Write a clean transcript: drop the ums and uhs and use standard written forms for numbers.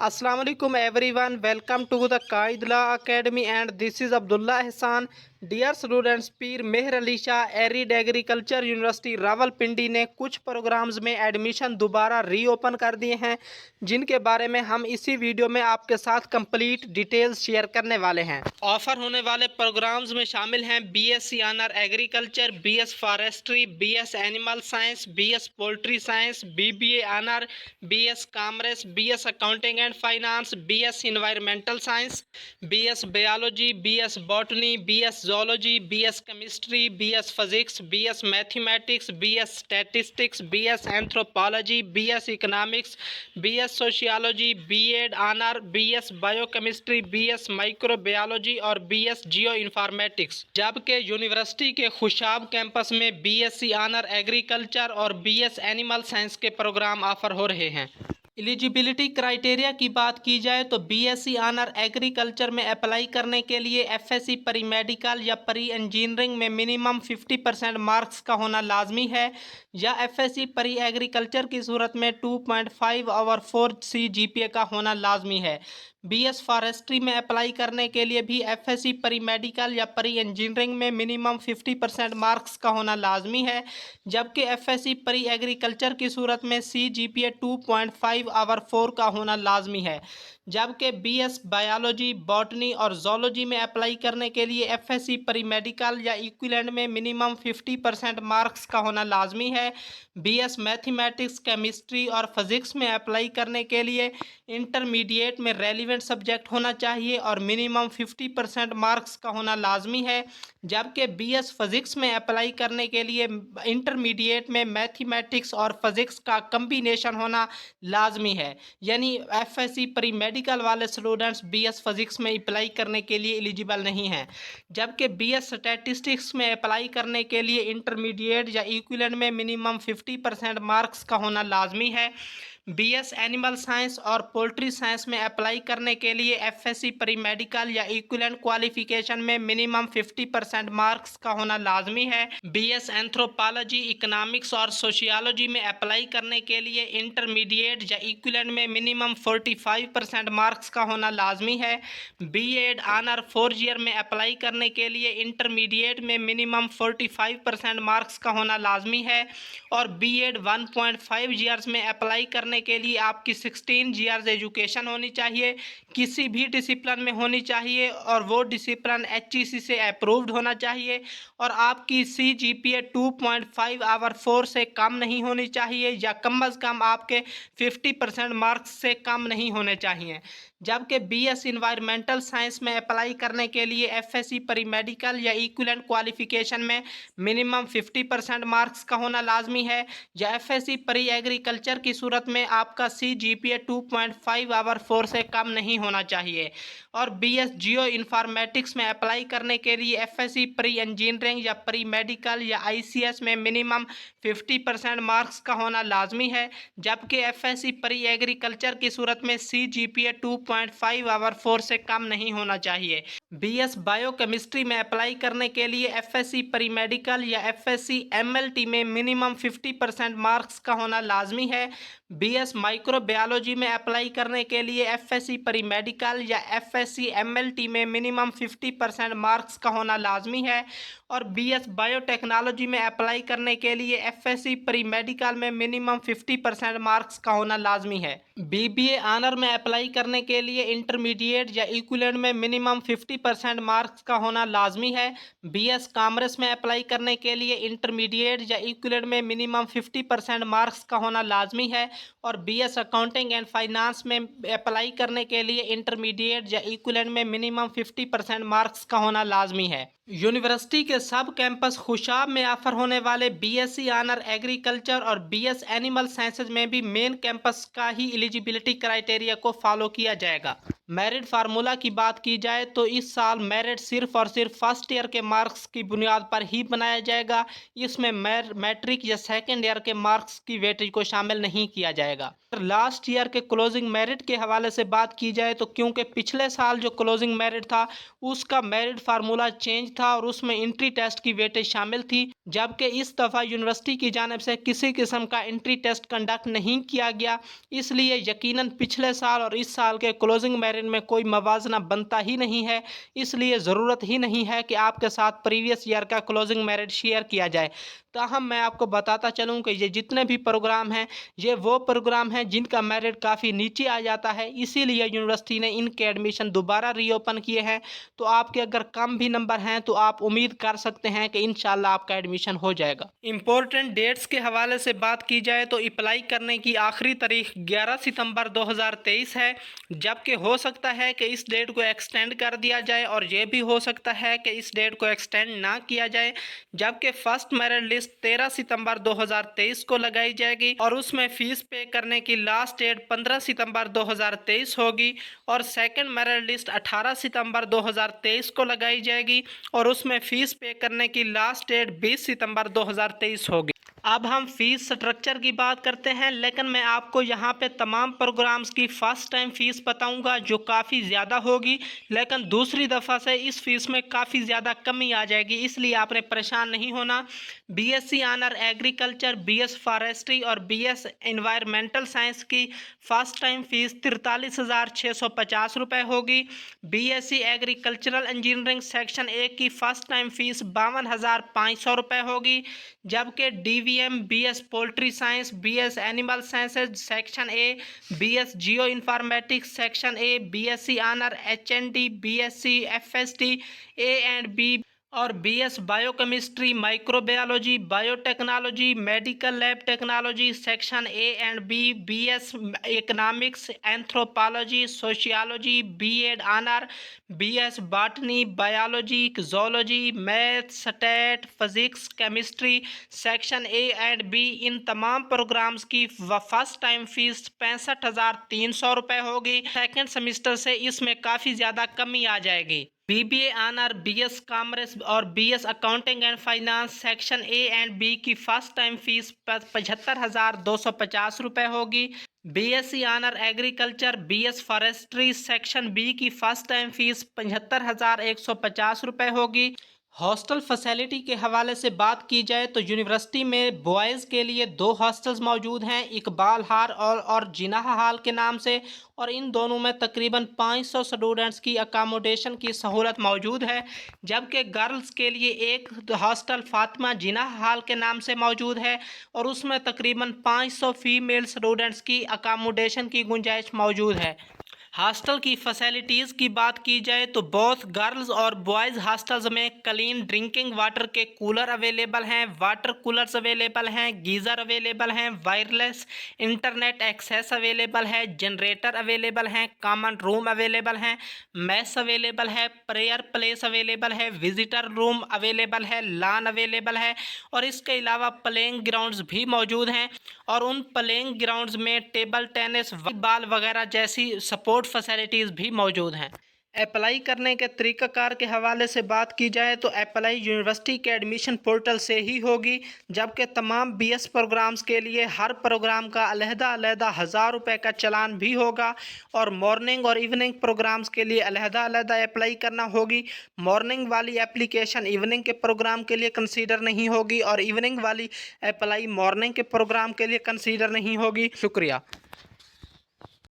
अस्सलाम वालेकुम everyone, welcome to the Kaidla academy and this is Abdullah Ehsan. Dear students, Pir Mehr Ali Shah arid agriculture university Rawalpindi ने कुछ programmes में एडमिशन दोबारा रीओपन कर दिए हैं, जिनके बारे में हम इसी वीडियो में आपके साथ कंप्लीट डिटेल्स शेयर करने वाले हैं। ऑफर होने वाले प्रोग्राम्स में शामिल हैं BSc honour agriculture, BS forestry, BS animal science, BS poultry science, BBA honour, BS commerce, BS accounting and finance, BS environmental science, BS biology, BS botany, BS zoology, BS chemistry, BS physics, BS mathematics, BS statistics, BS anthropology, BS economics, BS sociology, B.Ed honor, BS biochemistry, BS microbiology और BS geoinformatics। जबकि university के Khushab campus में BSc honour agriculture और BS animal science के programme offer हो रहे हैं। Eligibility criteria की बात की जाए तो बीएससी ऑनर एग्रीकल्चर में अप्लाई करने के लिए एफएससी परी मेडिकल या परी इंजीनियरिंग में मिनिमम 50% मार्क्स का होना लाजमी है, या एफएससी परी एग्रीकल्चर की सूरत में 2.5 और 4 CGPA का होना लाजमी है। बीएस फॉरेस्ट्री में अप्लाई करने के लिए भी एफएससी परी मेडिकल या परी इंजीनियरिंग में मिनिमम 50% मार्क्स का होना लाजमी है, जबकि एफएससी परी एग्रीकल्चर की सूरत में CGPA 2.5 और 4 का होना लाजमी है। जबकि बीएस बायोलॉजी, बॉटनी और जोलॉजी में अप्लाई करने के लिए एफएससी परी मेडिकल या इक्विवेलेंट में मिनिमम 50% मार्क्स का होना लाजमी है। बीएस मैथमेटिक्स, केमिस्ट्री और फिजिक्स में अप्लाई करने के लिए इंटरमीडिएट में रेलिवेंट सब्जेक्ट होना चाहिए और मिनिमम 50% मार्क्स का होना लाजमी है। जबकि बीएस फिजिक्स में अप्लाई करने के लिए इंटरमीडिएट में मैथमेटिक्स और फिजिक्स का कम्बिनेशन होना लाजमी है, यानी एफएससी परी मेडिकल वाले स्टूडेंट्स बीएस फिजिक्स में अप्लाई करने के लिए एलिजिबल नहीं हैं। जबकि बीएस स्टैटिस्टिक्स में अप्लाई करने के लिए इंटरमीडिएट या इक्विवेलेंट में मिनिमम 50% मार्क्स का होना लाजमी है। बीएस एनिमल साइंस और पोल्ट्री साइंस में अप्लाई करने के लिए एफएससी परी मेडिकल या इक्विवेलेंट क्वालिफिकेशन में मिनिमम 50% मार्क्स का होना लाजमी है। बीएस एंथ्रोपोलॉजी, इकोनॉमिक्स और सोशियोलॉजी में अप्लाई करने के लिए इंटरमीडिएट या इक्विवेलेंट में मिनिमम 45% मार्क्स का होना लाजमी है। बीएड ऑनर 4 ईयर में अप्लाई करने के लिए इंटरमीडिएट में मिनिमम 45% मार्क्स का होना लाजमी है, और बीएड 1.5 ईयर्स में अप्लाई करने के लिए आपकी 16 ईयर्स एजुकेशन होनी चाहिए, किसी भी डिसिप्लिन में होनी चाहिए और वो डिसिप्लिन HEC से अप्रूव्ड होना चाहिए, और आपकी CGPA 2.5 और 4 से कम नहीं होनी चाहिए, या कम अज़ कम आपके 50% मार्क्स से कम नहीं होने चाहिए। जबकि बीएस इन्वायरमेंटल साइंस में अप्लाई करने के लिए एफएससी परी मेडिकल या इक्विवेलेंट क्वालिफिकेशन में मिनिमम 50% मार्क्स का होना लाजमी है, या एफएससी परी एग्रीकल्चर की सूरत में आपका CGPA 2.5 और 4 से कम नहीं होना चाहिए, और बीएस जियो इन्फॉर्मेटिक्स में अप्लाई करने के लिए एफएससी परी इंजीनियरिंग या परी मेडिकल या ICS में मिनिमम 50% मार्क्स का होना लाजमी है, जबकि एफएससी परी एग्रीकल्चर की सूरत में CGPA 2.5 और 4 से कम नहीं होना चाहिए। बीएस बायोकेमिस्ट्री में अप्लाई करने के लिए एफएससी परी मेडिकल या एफएससी MLT में मिनिमम 50% मार्क्स का होना लाजमी है। बीएस माइक्रोबायोलॉजी में अप्लाई करने के लिए एफएससी परी मेडिकल या एफएससी MLT में मिनिमम 50% मार्क्स का होना लाजमी है, और बीएस बायोटेक्नोलॉजी में अप्लाई करने के लिए एफएससी परी मेडिकल में मिनिमम 50% मार्क्स का होना लाजमी है। बीबीए ऑनर में अप्लाई करने के लिए इंटरमीडिएट या इक्विवेलेंट में मिनिमम 50% मार्क्स का होना लाजमी है। बीएस कॉमर्स में अप्लाई करने के लिए इंटरमीडिएट या इक्विवेलेंट में मिनिमम 50% मार्क्स का होना लाजमी है, और बीएस अकाउंटिंग एंड फाइनेंस में अप्लाई करने के लिए इंटरमीडिएट या इक्विवेलेंट में मिनिमम 50% मार्क्स का होना लाजमी है। यूनिवर्सिटी के सब कैंपस खुशाब में ऑफर होने वाले बीएससी ऑनर एग्रीकल्चर और बीएस एनिमल साइंसेज में भी मेन कैंपस का ही एलिजिबिलिटी क्राइटेरिया को फॉलो किया जाएगा। मेरिट फार्मूला की बात की जाए तो इस साल मेरिट सिर्फ और सिर्फ फर्स्ट ईयर के मार्क्स की बुनियाद पर ही बनाया जाएगा। इसमें मैट्रिक या सेकेंड ईयर के मार्क्स की वेटेज को शामिल नहीं किया जाएगा। लास्ट ईयर के क्लोजिंग मेरिट के हवाले से बात की जाए तो क्योंकि पिछले साल जो क्लोजिंग मेरिट था उसका मेरिट फार्मूला चेंज था और उसमें एंट्री टेस्ट की वेटेज शामिल थी, जबकि इस दफ़ा यूनिवर्सिटी की जानिब से किसी किस्म का एंट्री टेस्ट कंडक्ट नहीं किया गया। इसलिए यकीनन पिछले साल और इस साल के क्लोजिंग मेरिट में कोई मवाजना बनता ही नहीं है। इसलिए ज़रूरत ही नहीं है कि आपके साथ प्रीवियस ईयर का क्लोजिंग मेरिट शेयर किया जाए। ताहम मैं आपको बताता चलूँ कि ये जितने भी प्रोग्राम हैं ये वो प्रोग्राम हैं जिनका मेरिट काफ़ी नीचे आ जाता है, इसीलिए यूनिवर्सिटी ने इनके एडमिशन दोबारा रीओपन किए हैं। तो आपके अगर कम भी नंबर हैं तो आप उम्मीद कर सकते हैं कि इंशाल्लाह आपका एडमिशन हो जाएगा। इम्पोर्टेंट डेट्स के हवाले से बात की जाए तो अप्लाई करने की आखिरी तारीख 11 सितंबर 2023 है, जबकि हो सकता है कि इस डेट को एक्सटेंड कर दिया जाए और ये भी हो सकता है कि इस डेट को एक्सटेंड ना किया जाए। जबकि फर्स्ट मेरिट लिस्ट 13 सितंबर 2023 को लगाई जाएगी और उसमें फीस पे करने की लास्ट डेट 15 सितंबर 2023 होगी और सेकंड मेरिट लिस्ट 18 सितंबर 2023 को लगाई जाएगी और उसमें फीस पे करने की लास्ट डेट 20 सितंबर 2023 होगी। अब हम फीस स्ट्रक्चर की बात करते हैं, लेकिन मैं आपको यहाँ पे तमाम प्रोग्राम्स की फ़र्स्ट टाइम फ़ीस बताऊँगा जो काफ़ी ज़्यादा होगी, लेकिन दूसरी दफ़ा से इस फ़ीस में काफ़ी ज़्यादा कमी आ जाएगी, इसलिए आपने परेशान नहीं होना। BSc honour agriculture, BS forestry और बीएस एनवायरमेंटल साइंस की फ़र्स्ट टाइम फ़ीस 43,650 रुपये होगी। BSc agricultural engineering section A की फ़र्स्ट टाइम फ़ीस 52,500 रुपये होगी, जबकि DVM, BS poultry science, BS animal sciences section A, BS geo informatics section A, BSc honour HND, BSc FST A and B और BS biochemistry, microbiology, biotechnology, medical lab technology section A and B, BS economics, anthropology, sociology, BEd honour, BS botany, biology, zoology, math, stat, physics, chemistry section A and B. इन तमाम programmes की first time fees 65,300 रुपये होगी। Second semester से इसमें काफ़ी ज़्यादा कमी आ जाएगी। बीबीए ऑनर, बीएस कॉमर्स और BS accounting and finance section A and B की फर्स्ट टाइम फीस 75,250 रुपये होगी। BSc honour agriculture, BS forestry section B की फर्स्ट टाइम फीस 75,150 रुपये होगी। हॉस्टल फैसिलिटी के हवाले से बात की जाए तो यूनिवर्सिटी में बॉयज़ के लिए 2 हॉस्टल्स मौजूद हैं, इकबाल हाल और जिनाह हाल के नाम से, और इन दोनों में तकरीबन 500 स्टूडेंट्स की अकामोडेशन की सहूलत मौजूद है। जबकि गर्ल्स के लिए एक हॉस्टल फातिमा जिनाह हाल के नाम से मौजूद है और उसमें तकरीबन 500 फीमेल स्टूडेंट्स की अकामोडेशन की गुंजाइश मौजूद है। हॉस्टल की फैसिलिटीज़ की बात की जाए तो बोथ गर्ल्स और बॉयज़ हॉस्टल्स में क्लीन ड्रिंकिंग वाटर के कूलर अवेलेबल हैं, वाटर कूलर्स अवेलेबल हैं, गीज़र अवेलेबल हैं, वायरलेस इंटरनेट एक्सेस अवेलेबल है, जनरेटर अवेलेबल हैं, कॉमन रूम अवेलेबल हैं, मेस अवेलेबल है, प्रेयर प्लेस अवेलेबल है, विजिटर रूम अवेलेबल है, लॉन अवेलेबल है और इसके अलावा प्लेइंग ग्राउंड्स भी मौजूद हैं और उन प्लेइंग ग्राउंड्स में टेबल टेनिस, वॉलीबॉल वगैरह जैसी सपोर्ट फैसिलिटीज़ भी मौजूद हैं। अप्लाई करने के तरीक़ाकार के हवाले से बात की जाए तो अप्लाई यूनिवर्सिटी के एडमिशन पोर्टल से ही होगी, जबकि तमाम बीएस प्रोग्राम्स के लिए हर प्रोग्राम का अलहदा 1000 रुपये का चालान भी होगा और मॉर्निंग और इवनिंग प्रोग्राम्स के लिए अलहदा अप्लाई करना होगी। मॉर्निंग वाली एप्लीकेशन इवनिंग के प्रोग्राम के लिए कंसीडर नहीं होगी और इवनिंग वाली अप्लाई मॉर्निंग के प्रोग्राम के लिए कंसीडर नहीं होगी। शुक्रिया।